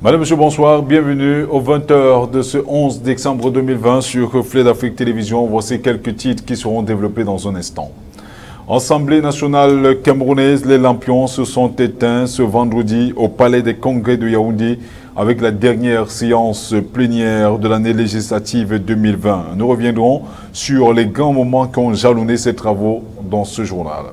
Madame, Monsieur, bonsoir. Bienvenue aux 20h de ce 11 décembre 2020 sur Reflet d'Afrique Télévision. Voici quelques titres qui seront développés dans un instant. Assemblée nationale camerounaise, les lampions se sont éteints ce vendredi au Palais des Congrès de Yaoundé avec la dernière séance plénière de l'année législative 2020. Nous reviendrons sur les grands moments qui ont jalonné ces travaux dans ce journal.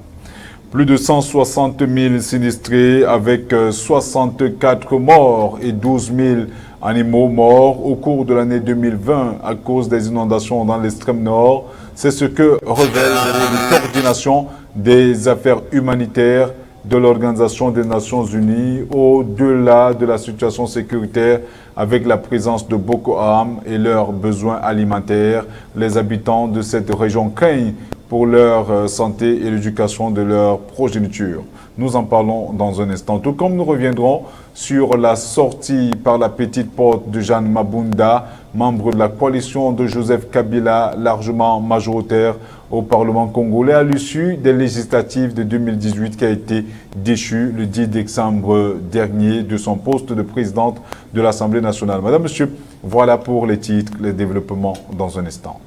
Plus de 160 000 sinistrés avec 64 morts et 12 000 animaux morts au cours de l'année 2020 à cause des inondations dans l'extrême nord. C'est ce que révèle la coordination des affaires humanitaires de l'Organisation des Nations Unies au-delà de la situation sécuritaire avec la présence de Boko Haram et leurs besoins alimentaires. Les habitants de cette région craignent pour leur santé et l'éducation de leur progéniture. Nous en parlons dans un instant. Tout comme nous reviendrons sur la sortie par la petite porte de Jeanne Mabunda, membre de la coalition de Joseph Kabila, largement majoritaire au Parlement congolais, à l'issue des législatives de 2018 qui a été déchu le 10 décembre dernier de son poste de présidente de l'Assemblée nationale. Madame, Monsieur, voilà pour les titres, les développements dans un instant.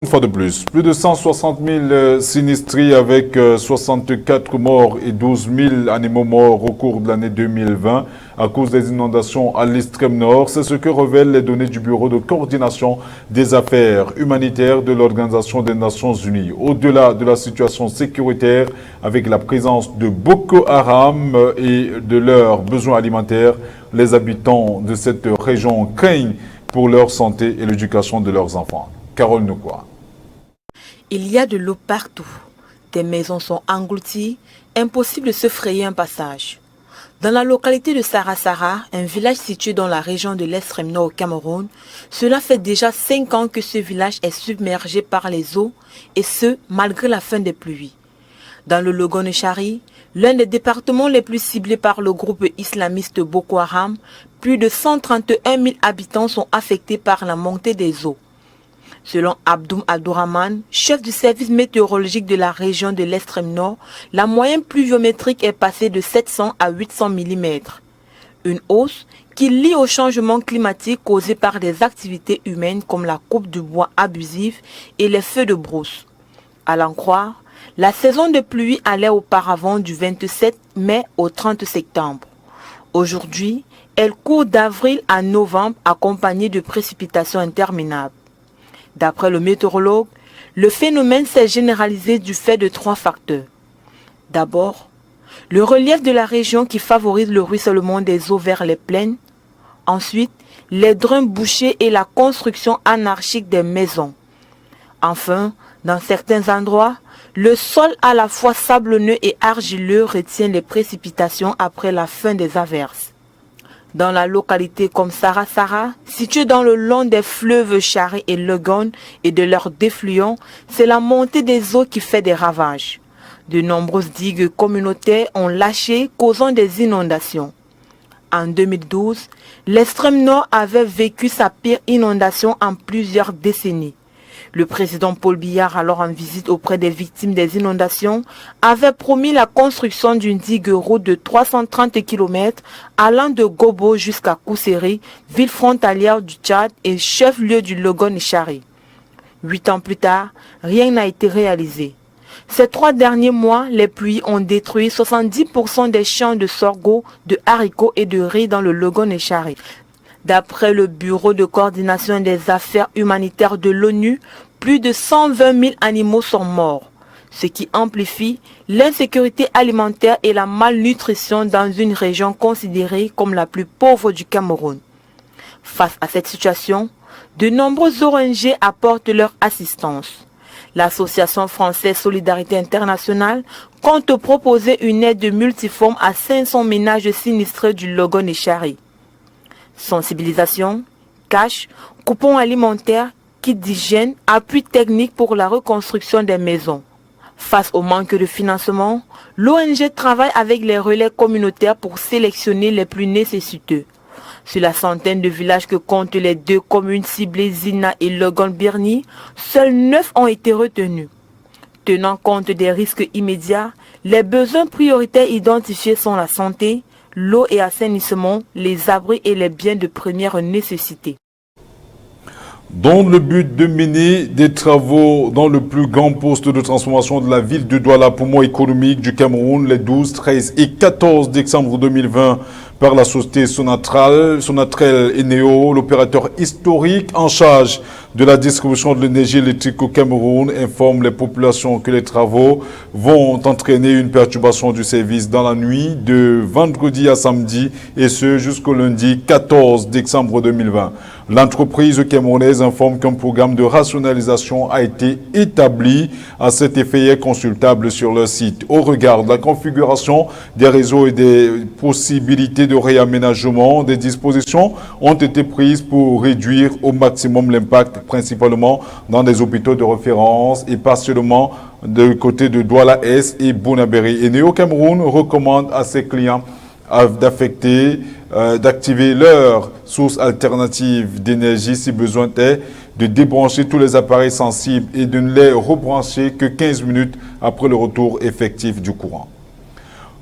Une fois de plus de 160 000 sinistrés avec 64 morts et 12 000 animaux morts au cours de l'année 2020 à cause des inondations à l'extrême nord. C'est ce que révèlent les données du Bureau de coordination des affaires humanitaires de l'Organisation des Nations Unies. Au-delà de la situation sécuritaire avec la présence de Boko Haram et de leurs besoins alimentaires, les habitants de cette région craignent pour leur santé et l'éducation de leurs enfants. Carole Nukwa. Il y a de l'eau partout. Des maisons sont englouties. Impossible de se frayer un passage. Dans la localité de Sarasara, un village situé dans la région de l'extrême nord au Cameroun, cela fait déjà 5 ans que ce village est submergé par les eaux, et ce, malgré la fin des pluies. Dans le Logon-Chari, l'un des départements les plus ciblés par le groupe islamiste Boko Haram, plus de 131 000 habitants sont affectés par la montée des eaux. Selon Abdoum Abdourahman, chef du service météorologique de la région de l'extrême nord, la moyenne pluviométrique est passée de 700 à 800 mm. Une hausse qui lie au changement climatique causé par des activités humaines comme la coupe du bois abusive et les feux de brousse. À l'en croire, la saison de pluie allait auparavant du 27 mai au 30 septembre. Aujourd'hui, elle court d'avril à novembre accompagnée de précipitations interminables. D'après le météorologue, le phénomène s'est généralisé du fait de 3 facteurs. D'abord, le relief de la région qui favorise le ruissellement des eaux vers les plaines. Ensuite, les drains bouchés et la construction anarchique des maisons. Enfin, dans certains endroits, le sol à la fois sablonneux et argileux retient les précipitations après la fin des averses. Dans la localité comme Sarasara, située dans le long des fleuves Chari et Logon et de leurs défluents, c'est la montée des eaux qui fait des ravages. De nombreuses digues communautaires ont lâché, causant des inondations. En 2012, l'extrême nord avait vécu sa pire inondation en plusieurs décennies. Le président Paul Biya, alors en visite auprès des victimes des inondations, avait promis la construction d'une digue-route de 330 km allant de Gobo jusqu'à Kousséri, ville frontalière du Tchad et chef-lieu du Logon-Chari. 8 ans plus tard, rien n'a été réalisé. Ces 3 derniers mois, les pluies ont détruit 70% des champs de sorgho, de haricots et de riz dans le Logon-Chari. D'après le Bureau de coordination des affaires humanitaires de l'ONU, plus de 120 000 animaux sont morts, ce qui amplifie l'insécurité alimentaire et la malnutrition dans une région considérée comme la plus pauvre du Cameroun. Face à cette situation, de nombreux ONG apportent leur assistance. L'Association française Solidarité Internationale compte proposer une aide multiforme à 500 ménages sinistrés du Logon-Chari. Sensibilisation, cash, coupons alimentaires, kits d'hygiène, appui technique pour la reconstruction des maisons. Face au manque de financement, l'ONG travaille avec les relais communautaires pour sélectionner les plus nécessiteux. Sur la centaine de villages que comptent les deux communes ciblées Zina et Logan-Birni, seuls 9 ont été retenus. Tenant compte des risques immédiats, les besoins prioritaires identifiés sont la santé, l'eau et assainissement, les abris et les biens de première nécessité. Dans le but de mener des travaux dans le plus grand poste de transformation de la ville de Douala, poumon économique du Cameroun, les 12, 13 et 14 décembre 2020, par la société Sonatrel et Neo, l'opérateur historique en charge de la distribution de l'énergie électrique au Cameroun, informe les populations que les travaux vont entraîner une perturbation du service dans la nuit de vendredi à samedi et ce jusqu'au lundi 14 décembre 2020. L'entreprise camerounaise informe qu'un programme de rationalisation a été établi. À cet effet est consultable sur leur site. Au regard de la configuration des réseaux et des possibilités de réaménagement, des dispositions ont été prises pour réduire au maximum l'impact, principalement dans des hôpitaux de référence et pas seulement du côté de Douala-Est et Bounaberi. Et Néo Cameroun recommande à ses clients d'activer leur source alternative d'énergie si besoin est, de débrancher tous les appareils sensibles et de ne les rebrancher que 15 minutes après le retour effectif du courant.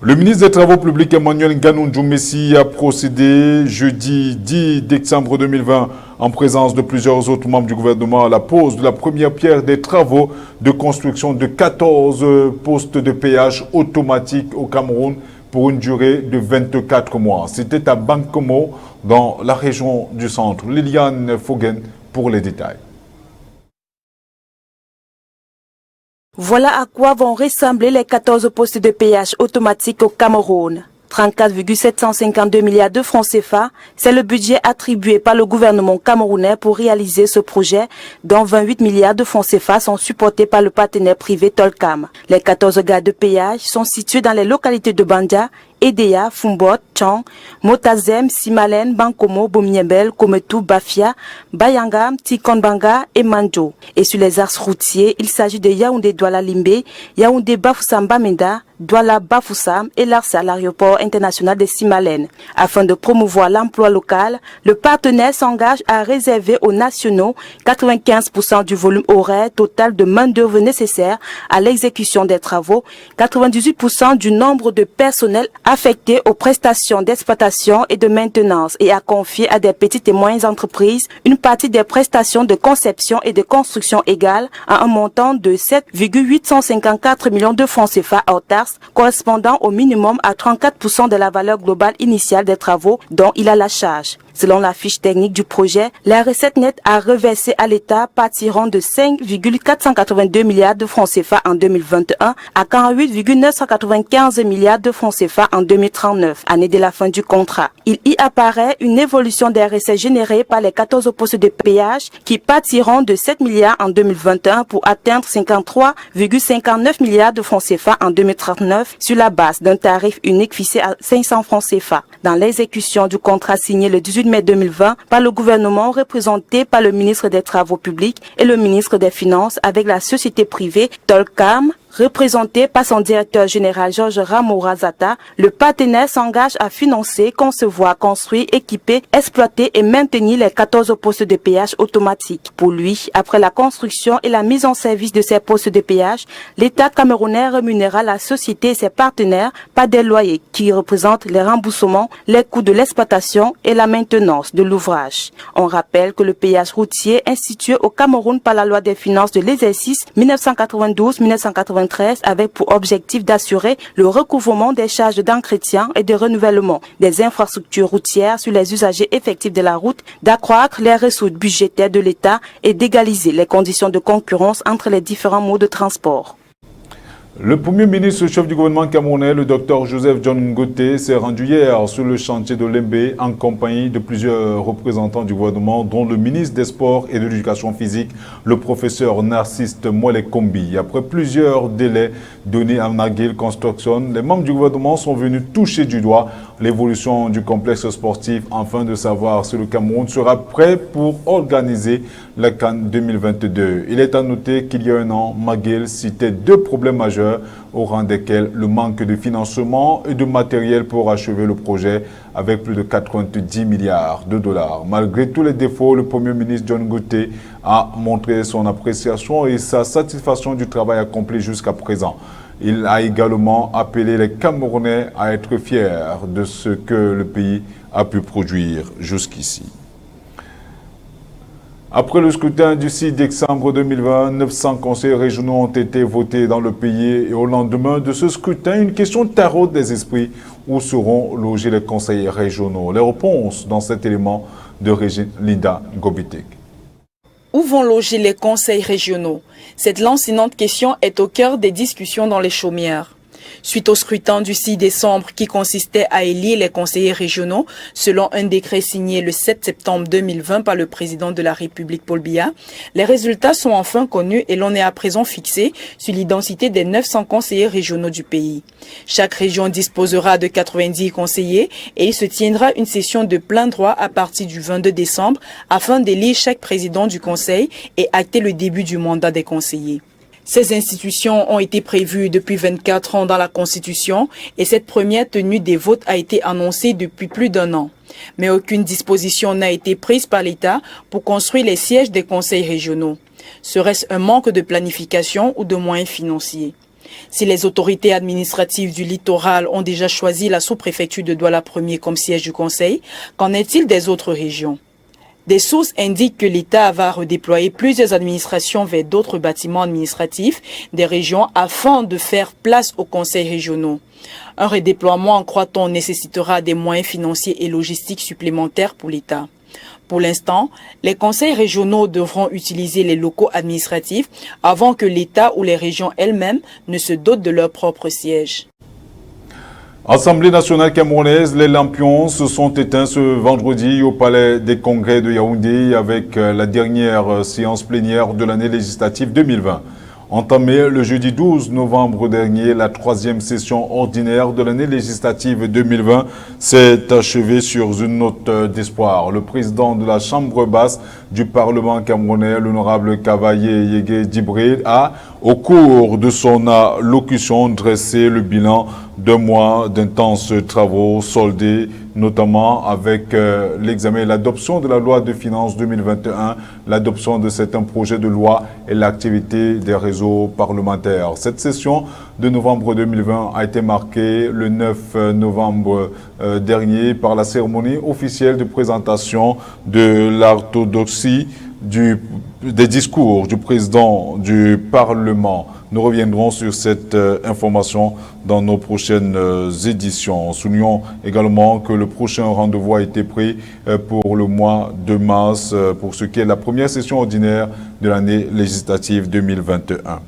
Le ministre des Travaux publics Emmanuel Nganou Messi a procédé jeudi 10 décembre 2020 en présence de plusieurs autres membres du gouvernement à la pose de la première pierre des travaux de construction de 14 postes de péage automatiques au Cameroun pour une durée de 24 mois. C'était à Bankomo, dans la région du centre. Liliane Foggen pour les détails. Voilà à quoi vont ressembler les 14 postes de péage automatiques au Cameroun. 34,752 milliards de francs CFA, c'est le budget attribué par le gouvernement camerounais pour réaliser ce projet, dont 28 milliards de francs CFA sont supportés par le partenaire privé Tolcam. Les 14 gares de péage sont situées dans les localités de Bandia, Edea, Fumbot, Chang, Motazem, Simalen, Bankomo, Bomiembel, Kometou, Bafia, Bayangam, Tikonbanga et Manjo. Et sur les axes routiers, il s'agit de Yaoundé-Douala Limbe, Yaoundé-Bafoussam Bamenda, Douala-Bafoussam et l'accès à l'aéroport international de Simalen. Afin de promouvoir l'emploi local, le partenaire s'engage à réserver aux nationaux 95% du volume horaire total de main-d'œuvre nécessaire à l'exécution des travaux, 98% du nombre de personnels affectés aux prestations d'exploitation et de maintenance et à confier à des petites et moyennes entreprises une partie des prestations de conception et de construction égale à un montant de 7,854 millions de francs CFA hors taxes, correspondant au minimum à 34% de la valeur globale initiale des travaux dont il a la charge. Selon la fiche technique du projet, les recettes nettes à reverser à l'État partiront de 5,482 milliards de francs CFA en 2021 à 48,995 milliards de francs CFA en 2039, année de la fin du contrat. Il y apparaît une évolution des recettes générées par les 14 postes de péage qui partiront de 7 milliards en 2021 pour atteindre 53,59 milliards de francs CFA en 2039 sur la base d'un tarif unique fixé à 500 francs CFA. Dans l'exécution du contrat signé le 18 mai 2020 par le gouvernement représenté par le ministre des Travaux publics et le ministre des Finances avec la société privée Tolcam, représenté par son directeur général Georges Ramorazata, le partenaire s'engage à financer, concevoir, construire, équiper, exploiter et maintenir les 14 postes de péage automatiques. Pour lui, après la construction et la mise en service de ces postes de péage, l'État camerounais rémunérera la société et ses partenaires par des loyers qui représentent les remboursements, les coûts de l'exploitation et la maintenance de l'ouvrage. On rappelle que le péage routier institué au Cameroun par la loi des finances de l'exercice 1992-1993 avec pour objectif d'assurer le recouvrement des charges d'entretien et de renouvellement des infrastructures routières sur les usagers effectifs de la route, d'accroître les ressources budgétaires de l'État et d'égaliser les conditions de concurrence entre les différents modes de transport. Le Premier ministre chef du gouvernement camerounais, le Dr Joseph John Ngoté, s'est rendu hier sur le chantier de Lembe en compagnie de plusieurs représentants du gouvernement, dont le ministre des Sports et de l'Éducation physique, le professeur Narcisse Mwele-Kombi. Après plusieurs délais donnés à Nagil Construction, les membres du gouvernement sont venus toucher du doigt l'évolution du complexe sportif afin de savoir si le Cameroun sera prêt pour organiser la CAN 2022. Il est à noter qu'il y a un an, Maguel citait 2 problèmes majeurs au rang desquels le manque de financement et de matériel pour achever le projet avec plus de 90 milliards de dollars. Malgré tous les défauts, le Premier ministre John Ngouté a montré son appréciation et sa satisfaction du travail accompli jusqu'à présent. Il a également appelé les Camerounais à être fiers de ce que le pays a pu produire jusqu'ici. Après le scrutin du 6 décembre 2020, 900 conseils régionaux ont été votés dans le pays et au lendemain de ce scrutin, une question taraude des esprits. Où seront logés les conseils régionaux? Les réponses dans cet élément de Régine Linda Gobitek. Où vont loger les conseils régionaux? Cette lancinante question est au cœur des discussions dans les chaumières. Suite au scrutin du 6 décembre qui consistait à élire les conseillers régionaux, selon un décret signé le 7 septembre 2020 par le président de la République Paul Biya, les résultats sont enfin connus et l'on est à présent fixé sur l'identité des 900 conseillers régionaux du pays. Chaque région disposera de 90 conseillers et il se tiendra une session de plein droit à partir du 22 décembre afin d'élire chaque président du conseil et acter le début du mandat des conseillers. Ces institutions ont été prévues depuis 24 ans dans la Constitution et cette première tenue des votes a été annoncée depuis plus d'1 an. Mais aucune disposition n'a été prise par l'État pour construire les sièges des conseils régionaux. Serait-ce un manque de planification ou de moyens financiers? Si les autorités administratives du littoral ont déjà choisi la sous-préfecture de Douala-Premier comme siège du conseil, qu'en est-il des autres régions? Des sources indiquent que l'État va redéployer plusieurs administrations vers d'autres bâtiments administratifs des régions afin de faire place aux conseils régionaux. Un redéploiement, croit-on, nécessitera des moyens financiers et logistiques supplémentaires pour l'État. Pour l'instant, les conseils régionaux devront utiliser les locaux administratifs avant que l'État ou les régions elles-mêmes ne se dotent de leur propre siège. Assemblée nationale camerounaise, les lampions se sont éteints ce vendredi au Palais des Congrès de Yaoundé avec la dernière séance plénière de l'année législative 2020. Entamée le jeudi 12 novembre dernier, la 3e session ordinaire de l'année législative 2020 s'est achevée sur une note d'espoir. Le président de la Chambre basse du Parlement camerounais, l'honorable Cavaillé Yégué Djibril, a, au cours de son allocution, dressé le bilan d'1 mois d'intenses travaux soldés, notamment avec l'examen et l'adoption de la loi de finances 2021, l'adoption de certains projets de loi et l'activité des réseaux parlementaires. Cette session de novembre 2020 a été marquée le 9 novembre dernier par la cérémonie officielle de présentation de l'orthodoxie des discours du président du Parlement. Nous reviendrons sur cette information dans nos prochaines éditions. Soulignons également que le prochain rendez-vous a été pris pour le mois de mars pour ce qui est la première session ordinaire de l'année législative 2021.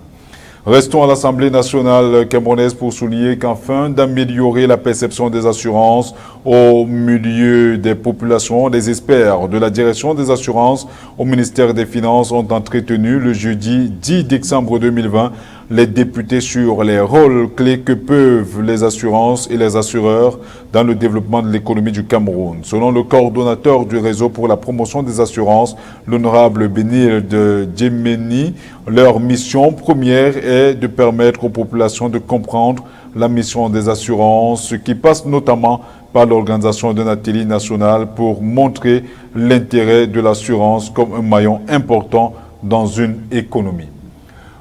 Restons à l'Assemblée nationale camerounaise pour souligner qu'afin d'améliorer la perception des assurances au milieu des populations, les experts de la direction des assurances au ministère des Finances ont entretenu le jeudi 10 décembre 2020 les députés sur les rôles clés que peuvent les assurances et les assureurs dans le développement de l'économie du Cameroun. Selon le coordonnateur du réseau pour la promotion des assurances, l'honorable Benil de Djemeni, leur mission première est de permettre aux populations de comprendre la mission des assurances, ce qui passe notamment par l'organisation d'un atelier national pour montrer l'intérêt de l'assurance comme un maillon important dans une économie.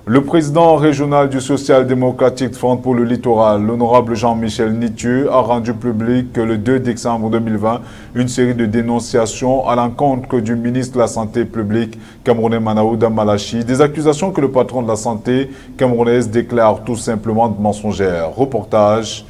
Le président régional du Social Democratic Front pour le littoral, l'honorable Jean-Michel Nitieu, a rendu public le 2 décembre 2020 une série de dénonciations à l'encontre du ministre de la Santé publique camerounais Manaouda Malachi, des accusations que le patron de la santé camerounaise déclare tout simplement mensongères. Reportage.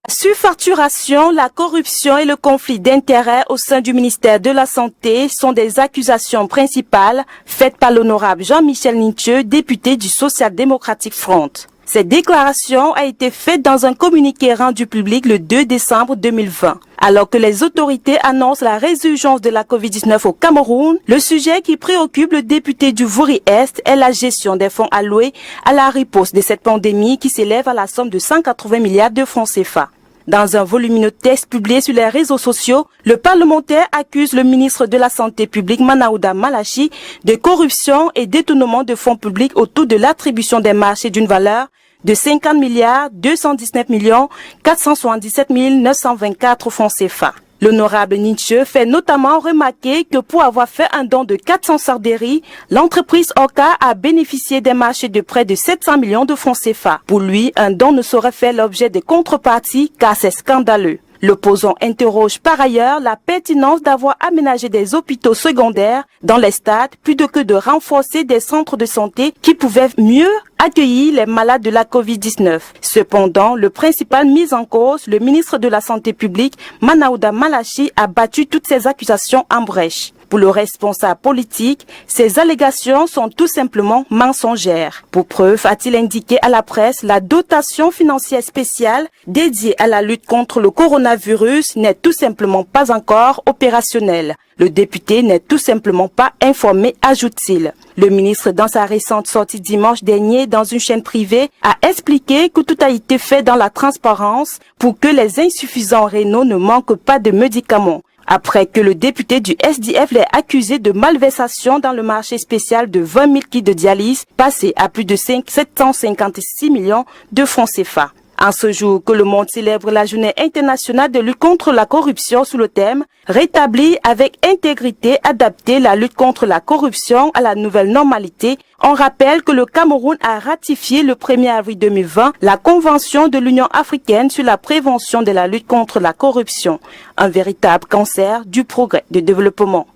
La surfacturation, la corruption et le conflit d'intérêts au sein du ministère de la Santé sont des accusations principales faites par l'honorable Jean-Michel Nitieu, député du Social Democratic Front. Cette déclaration a été faite dans un communiqué rendu public le 2 décembre 2020. Alors que les autorités annoncent la résurgence de la COVID-19 au Cameroun, le sujet qui préoccupe le député du Vouri-Est est la gestion des fonds alloués à la riposte de cette pandémie qui s'élève à la somme de 180 milliards de francs CFA. Dans un volumineux texte publié sur les réseaux sociaux, le parlementaire accuse le ministre de la Santé publique Manaouda Malachi de corruption et détournement de fonds publics autour de l'attribution des marchés d'une valeur de 50 milliards 219 millions 477 924 francs CFA. L'honorable Nietzsche fait notamment remarquer que pour avoir fait un don de 400 sards de riz, l'entreprise Oka a bénéficié des marchés de près de 700 millions de francs CFA. Pour lui, un don ne saurait faire l'objet de contreparties car c'est scandaleux. L'opposant interroge par ailleurs la pertinence d'avoir aménagé des hôpitaux secondaires dans les stades plutôt que de renforcer des centres de santé qui pouvaient mieux accueillir les malades de la Covid-19. Cependant, le principal mis en cause, le ministre de la Santé publique, Manaouda Malachi, a battu toutes ces accusations en brèche. Pour le responsable politique, ces allégations sont tout simplement mensongères. Pour preuve, a-t-il indiqué à la presse, la dotation financière spéciale dédiée à la lutte contre le coronavirus n'est tout simplement pas encore opérationnelle. Le député n'est tout simplement pas informé, ajoute-t-il. Le ministre, dans sa récente sortie dimanche dernier dans une chaîne privée, a expliqué que tout a été fait dans la transparence pour que les insuffisants rénaux ne manquent pas de médicaments. Après que le député du SDF l'ait accusé de malversation dans le marché spécial de 20 000 kits de dialyse, passé à plus de 756 millions de francs CFA. En ce jour que le monde célèbre la journée internationale de lutte contre la corruption sous le thème « Rétablir avec intégrité, adapter la lutte contre la corruption à la nouvelle normalité », on rappelle que le Cameroun a ratifié le 1er avril 2020 la Convention de l'Union africaine sur la prévention de la lutte contre la corruption, un véritable cancer du progrès de développement.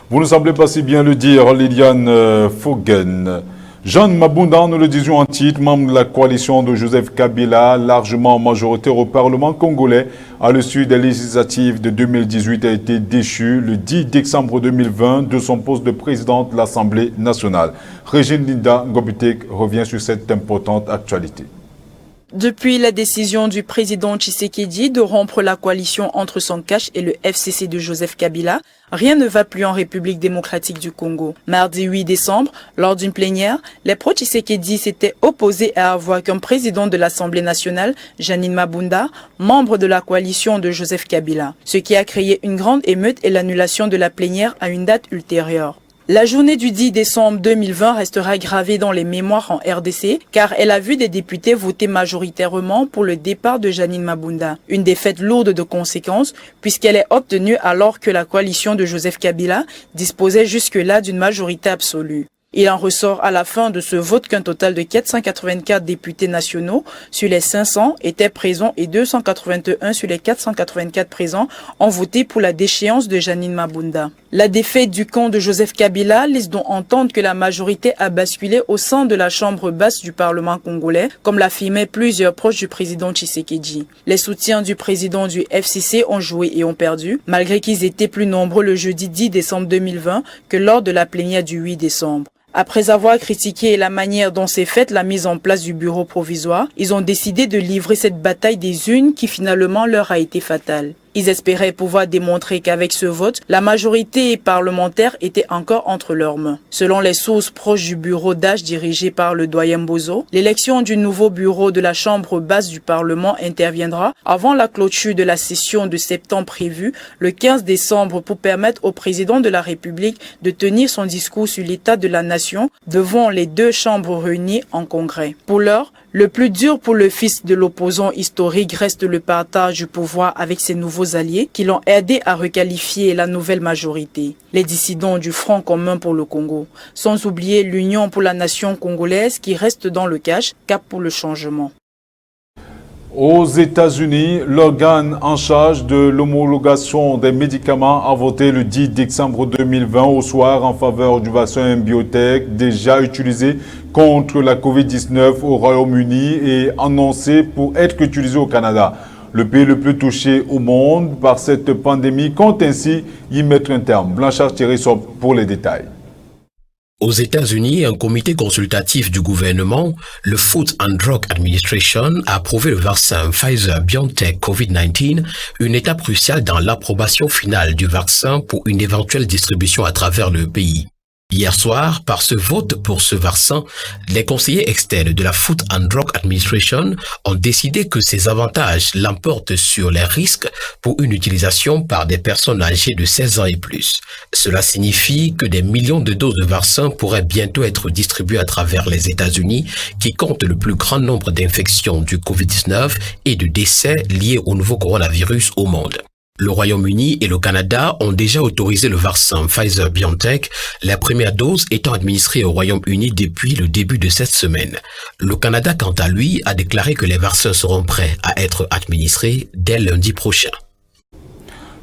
Vous ne semblez pas si bien le dire, Liliane Foggen. Jeanne Mabunda, nous le disions en titre, membre de la coalition de Joseph Kabila, largement majoritaire au Parlement congolais, à l'issue des législatives de 2018, a été déchu le 10 décembre 2020 de son poste de présidente de l'Assemblée nationale. Régine Linda Ngobitek revient sur cette importante actualité. Depuis la décision du président Tshisekedi de rompre la coalition entre son cache et le FCC de Joseph Kabila, rien ne va plus en République démocratique du Congo. Mardi 8 décembre, lors d'une plénière, les pro-Tshisekedi s'étaient opposés à avoir comme président de l'Assemblée nationale, Janine Mabunda, membre de la coalition de Joseph Kabila, ce qui a créé une grande émeute et l'annulation de la plénière à une date ultérieure. La journée du 10 décembre 2020 restera gravée dans les mémoires en RDC car elle a vu des députés voter majoritairement pour le départ de Janine Mabunda. Une défaite lourde de conséquences puisqu'elle est obtenue alors que la coalition de Joseph Kabila disposait jusque-là d'une majorité absolue. Il en ressort à la fin de ce vote qu'un total de 484 députés nationaux sur les 500 étaient présents et 281 sur les 484 présents ont voté pour la déchéance de Janine Mabunda. La défaite du camp de Joseph Kabila laisse donc entendre que la majorité a basculé au sein de la chambre basse du Parlement congolais, comme l'affirmaient plusieurs proches du président Tshisekedi. Les soutiens du président du FCC ont joué et ont perdu, malgré qu'ils étaient plus nombreux le jeudi 10 décembre 2020 que lors de la plénière du 8 décembre. Après avoir critiqué la manière dont s'est faite la mise en place du bureau provisoire, ils ont décidé de livrer cette bataille des urnes qui finalement leur a été fatale. Ils espéraient pouvoir démontrer qu'avec ce vote, la majorité parlementaire était encore entre leurs mains. Selon les sources proches du bureau d'âge dirigé par le doyen Bozo, l'élection du nouveau bureau de la chambre basse du Parlement interviendra avant la clôture de la session de septembre prévue le 15 décembre pour permettre au président de la République de tenir son discours sur l'état de la nation devant les deux chambres réunies en congrès. Pour l'heure, le plus dur pour le fils de l'opposant historique reste le partage du pouvoir avec ses nouveaux alliés qui l'ont aidé à requalifier la nouvelle majorité. Les dissidents du Front commun pour le Congo, sans oublier l'Union pour la nation congolaise qui reste dans le cache, cap pour le changement. Aux États-Unis, l'organe en charge de l'homologation des médicaments a voté le 10 décembre 2020 au soir en faveur du vaccin biotech déjà utilisé contre la Covid-19 au Royaume-Uni et annoncé pour être utilisé au Canada. Le pays le plus touché au monde par cette pandémie compte ainsi y mettre un terme. Blanchard Thierry pour les détails. Aux États-Unis, un comité consultatif du gouvernement, le Food and Drug Administration, a approuvé le vaccin Pfizer-BioNTech COVID-19, une étape cruciale dans l'approbation finale du vaccin pour une éventuelle distribution à travers le pays. Hier soir, par ce vote pour ce vaccin, les conseillers externes de la Food and Drug Administration ont décidé que ces avantages l'emportent sur les risques pour une utilisation par des personnes âgées de 16 ans et plus. Cela signifie que des millions de doses de vaccins pourraient bientôt être distribuées à travers les États-Unis, qui comptent le plus grand nombre d'infections du Covid-19 et de décès liés au nouveau coronavirus au monde. Le Royaume-Uni et le Canada ont déjà autorisé le vaccin Pfizer-BioNTech, la première dose étant administrée au Royaume-Uni depuis le début de cette semaine. Le Canada, quant à lui, a déclaré que les vaccins seront prêts à être administrés dès lundi prochain.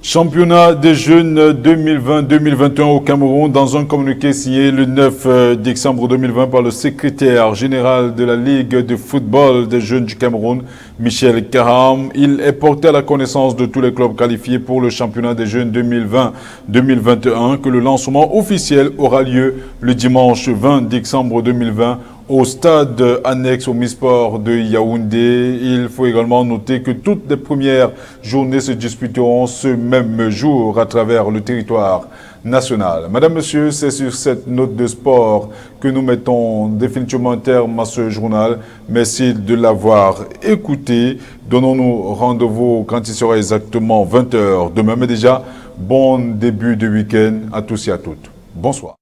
Championnat des jeunes 2020-2021 au Cameroun, dans un communiqué signé le 9 décembre 2020 par le secrétaire général de la Ligue de football des jeunes du Cameroun, Michel Karam. Il est porté à la connaissance de tous les clubs qualifiés pour le championnat des jeunes 2020-2021 que le lancement officiel aura lieu le dimanche 20 décembre 2020 au stade annexe au MISPORT de Yaoundé. Il faut également noter que toutes les premières journées se disputeront ce même jour à travers le territoire national. Madame, Monsieur, c'est sur cette note de sport que nous mettons définitivement un terme à ce journal. Merci de l'avoir écouté. Donnons-nous rendez-vous quand il sera exactement 20 h demain. Mais déjà, bon début de week-end à tous et à toutes. Bonsoir.